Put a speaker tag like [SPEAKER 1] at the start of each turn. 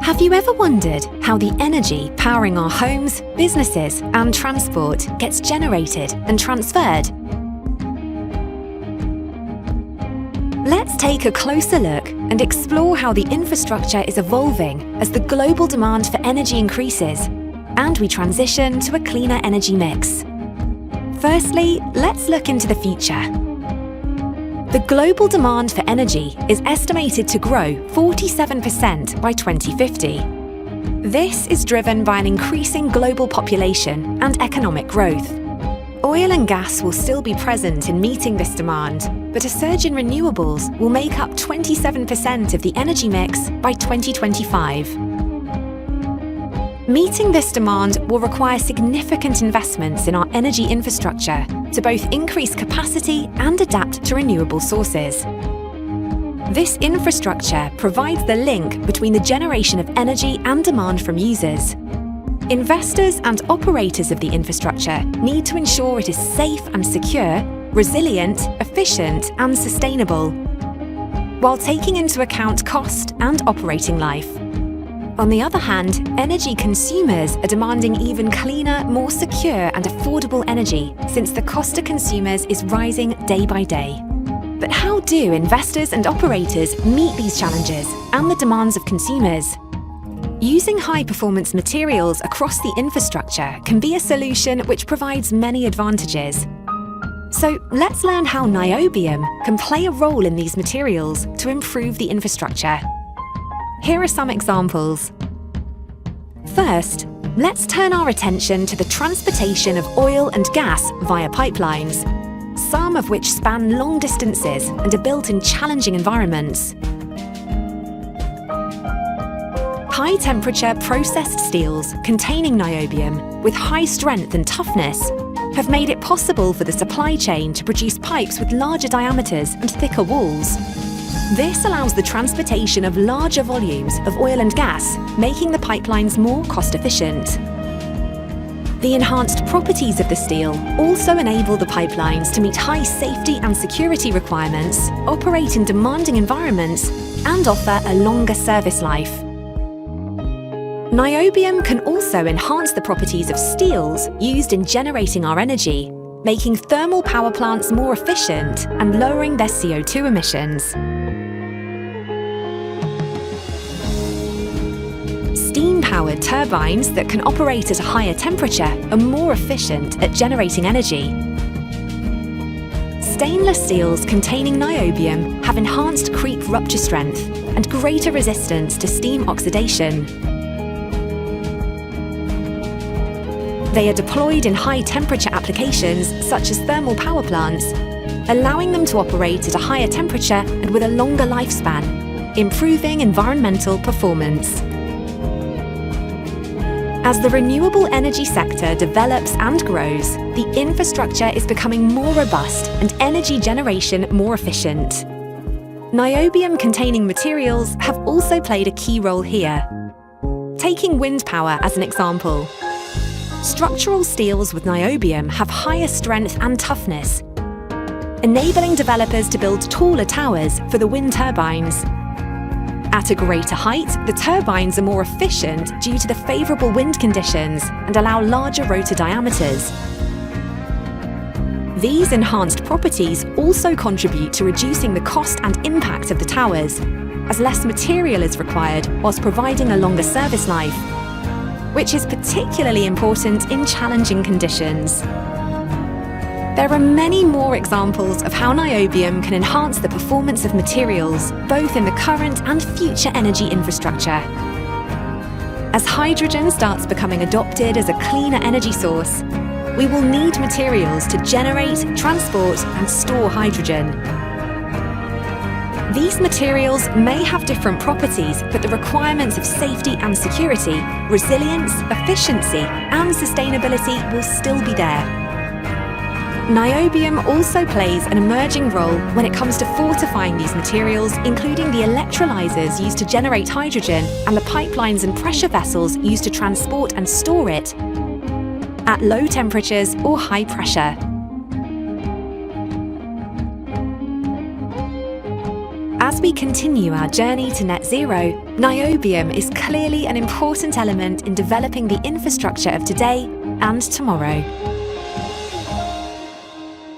[SPEAKER 1] Have you ever wondered how the energy powering our homes, businesses, and transport gets generated and transferred? Let's take a closer look and explore how the infrastructure is evolving as the global demand for energy increases and we transition to a cleaner energy mix. Firstly, let's look into the future. The global demand for energy is estimated to grow 47% by 2050. This is driven by an increasing global population and economic growth. Oil and gas will still be present in meeting this demand, but a surge in renewables will make up 27% of the energy mix by 2025. Meeting this demand will require significant investments in our energy infrastructure to both increase capacity and adapt to renewable sources. This infrastructure provides the link between the generation of energy and demand from users. Investors and operators of the infrastructure need to ensure it is safe and secure, resilient, efficient, and sustainable, while taking into account cost and operating life. On the other hand, energy consumers are demanding even cleaner, more secure and affordable energy, since the cost to consumers is rising day by day. But how do investors and operators meet these challenges and the demands of consumers? Using high-performance materials across the infrastructure can be a solution which provides many advantages. So let's learn how niobium can play a role in these materials to improve the infrastructure. Here are some examples. First, let's turn our attention to the transportation of oil and gas via pipelines, some of which span long distances and are built in challenging environments. High-temperature processed steels containing niobium with high strength and toughness have made it possible for the supply chain to produce pipes with larger diameters and thicker walls. This allows the transportation of larger volumes of oil and gas, making the pipelines more cost-efficient. The enhanced properties of the steel also enable the pipelines to meet high safety and security requirements, operate in demanding environments, and offer a longer service life. Niobium can also enhance the properties of steels used in generating our energy, making thermal power plants more efficient and lowering their CO2 emissions. Steam-powered turbines that can operate at a higher temperature are more efficient at generating energy. Stainless steels containing niobium have enhanced creep rupture strength and greater resistance to steam oxidation. They are deployed in high-temperature applications such as thermal power plants, allowing them to operate at a higher temperature and with a longer lifespan, improving environmental performance. As the renewable energy sector develops and grows, the infrastructure is becoming more robust and energy generation more efficient. Niobium-containing materials have also played a key role here. Taking wind power as an example, structural steels with niobium have higher strength and toughness, enabling developers to build taller towers for the wind turbines. At a greater height, the turbines are more efficient due to the favourable wind conditions and allow larger rotor diameters. These enhanced properties also contribute to reducing the cost and impact of the towers, as less material is required whilst providing a longer service life, which is particularly important in challenging conditions. There are many more examples of how niobium can enhance the performance of materials, both in the current and future energy infrastructure. As hydrogen starts becoming adopted as a cleaner energy source, we will need materials to generate, transport, and store hydrogen. These materials may have different properties, but the requirements of safety and security, resilience, efficiency, and sustainability will still be there. Niobium also plays an emerging role when it comes to fortifying these materials, including the electrolyzers used to generate hydrogen and the pipelines and pressure vessels used to transport and store it at low temperatures or high pressure. As we continue our journey to net zero, niobium is clearly an important element in developing the infrastructure of today and tomorrow.